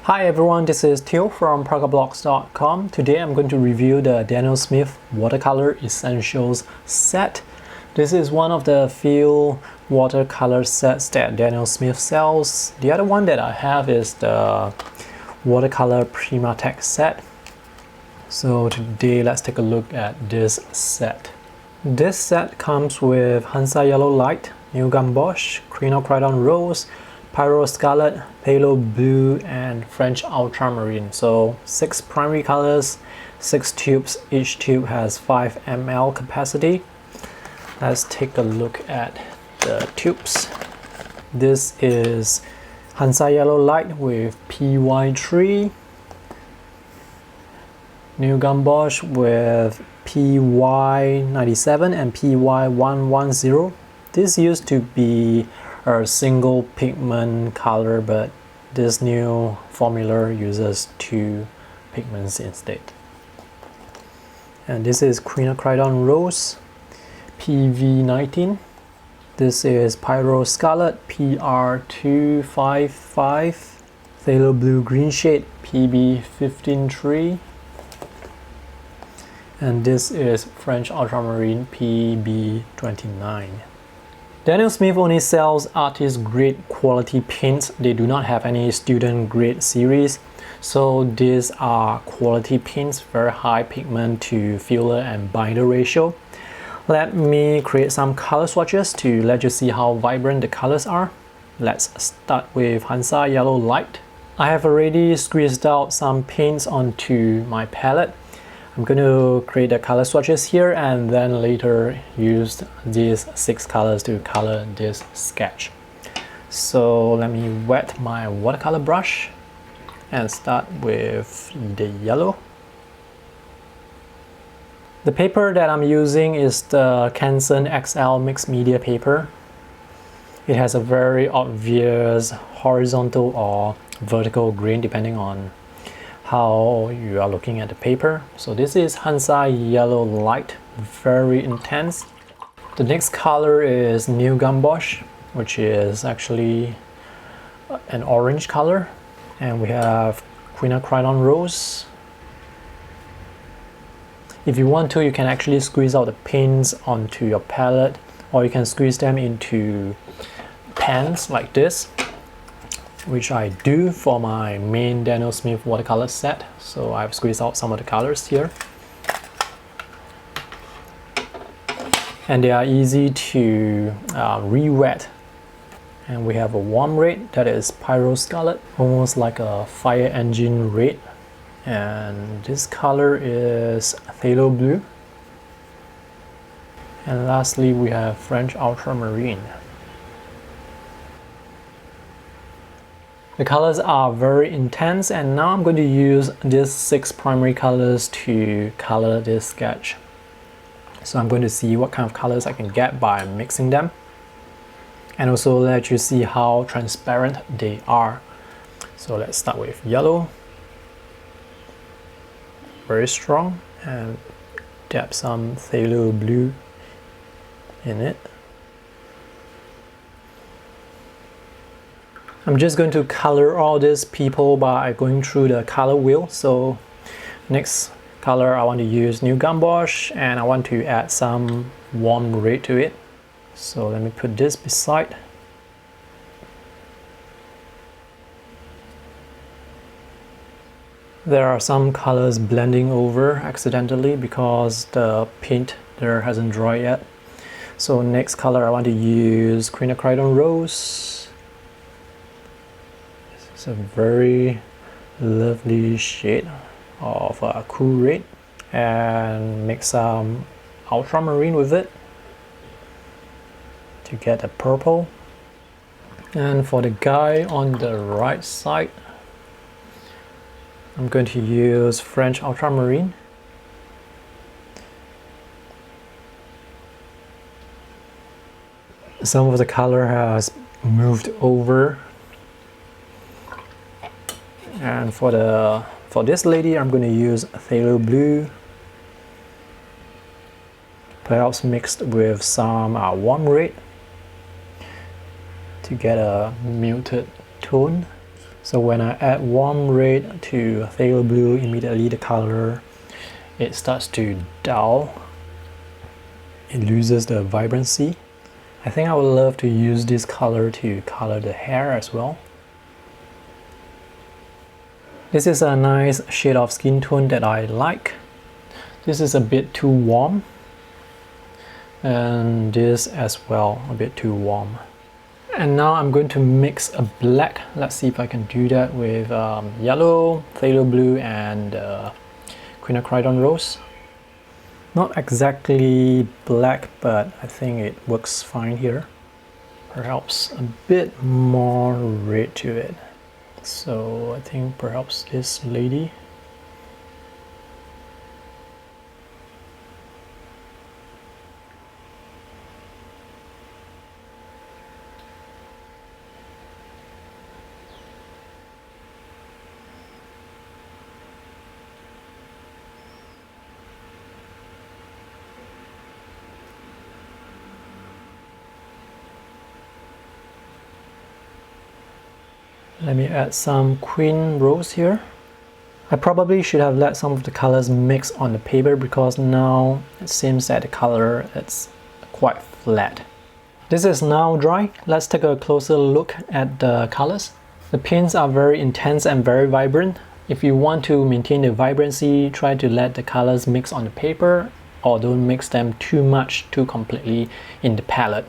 Hi everyone, this is Theo from ParkerBlocks.com. Today I'm going to review the Daniel Smith Watercolor Essentials set. This is one of the few watercolor sets that Daniel Smith sells. The other one that I have is the Watercolor Primatech set. So today let's take a look at this set. This set comes with Hansa Yellow Light, New Gamboge, Quinacridone Rose, Pyrrol Scarlet, Phthalo Blue, and French Ultramarine. So 6 primary colors, 6 tubes. Each tube has 5 ml capacity. Let's take a look at the tubes. This is Hansa Yellow Light with PY3, New Gamboge with PY97 and PY110. This used to be a single pigment color, but this new formula uses 2 pigments instead. And this is Quinacridone Rose, PV19. This is Pyrrol Scarlet, PR255. Phthalo Blue Green Shade, PB153. And this is French Ultramarine, PB29. Daniel Smith only sells artist grade quality paints. They do not have any student grade series. So these are quality paints, very high pigment to filler and binder ratio. Let me create some color swatches to let you see how vibrant the colors are. Let's start with Hansa Yellow Light. I have already squeezed out some paints onto my palette. I'm going to create the color swatches here and then later use these 6 colors to color this sketch. So let me wet my watercolor brush and start with the yellow. The paper that I'm using is the Canson XL mixed media paper. It has a very obvious horizontal or vertical grain depending on how you are looking at the paper. So this is Hansa Yellow Light, very intense. The next color is New Gamboge, which is actually an orange color. And we have Quinacridone Rose. If you want to, you can actually squeeze out the paints onto your palette, or you can squeeze them into pans like this, which I do for my main Daniel Smith watercolor set. So I've squeezed out some of the colors here. And they are easy to re-wet. And we have a warm red, that is Pyrrol Scarlet, almost like a fire engine red. And this color is Phthalo Blue. And lastly, we have French Ultramarine. The colors are very intense, and now I'm going to use these 6 primary colors to color this sketch. So I'm going to see what kind of colors I can get by mixing them, and also let you see how transparent they are. So let's start with yellow, very strong, and dab some Phthalo Blue in it. I'm just going to color all these people by going through the color wheel. So next color, I want to use New Gamboge, and I want to add some warm red to it. So let me put this beside. There are some colors blending over accidentally because the paint there hasn't dried yet. So next color, I want to use Quinacridone Rose. It's a very lovely shade of a cool red, and mix some ultramarine with it to get a purple. And for the guy on the right side, I'm going to use French Ultramarine. Some of the color has moved over. And for this lady, I'm going to use Phthalo Blue, perhaps mixed with some warm red to get a muted tone. So when I add warm red to phthalo blue, immediately the color, it starts to dull. It loses the vibrancy. I think I would love to use this color to color the hair as well. This is a nice shade of skin tone that I like. This is a bit too warm. And this as well, a bit too warm. And now I'm going to mix a black. Let's see if I can do that with yellow, phthalo blue, and Quinacridone Rose. Not exactly black, but I think it works fine here. Perhaps a bit more red to it. So I think perhaps this lady. Let me add some Queen Rose here. I probably should have let some of the colors mix on the paper because now it seems that the color is quite flat. This is now dry. Let's take a closer look at the colors. The paints are very intense and very vibrant. If you want to maintain the vibrancy, try to let the colors mix on the paper or don't mix them too much, too completely in the palette.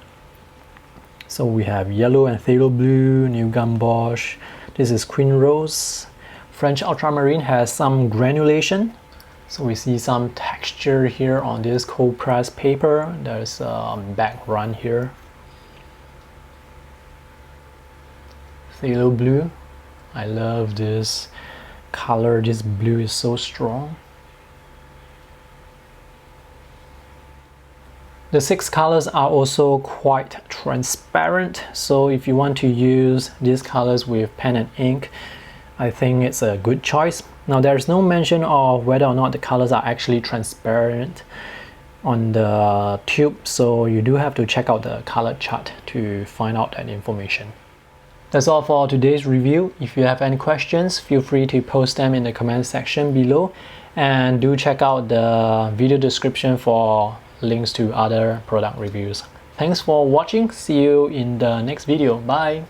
So we have yellow and phthalo blue, new Gamboge. This is Queen Rose. French Ultramarine has some granulation. So we see some texture here on this cold press paper. There's a background here. Phthalo Blue. I love this color. This blue is so strong. The 6 colors are also quite transparent, so if you want to use these colors with pen and ink, I think it's a good choice. Now there's no mention of whether or not the colors are actually transparent on the tube, so you do have to check out the color chart to find out that information. That's all for today's review. If you have any questions, feel free to post them in the comment section below, and do check out the video description for links to other product reviews. Thanks for watching. See you in the next video. Bye.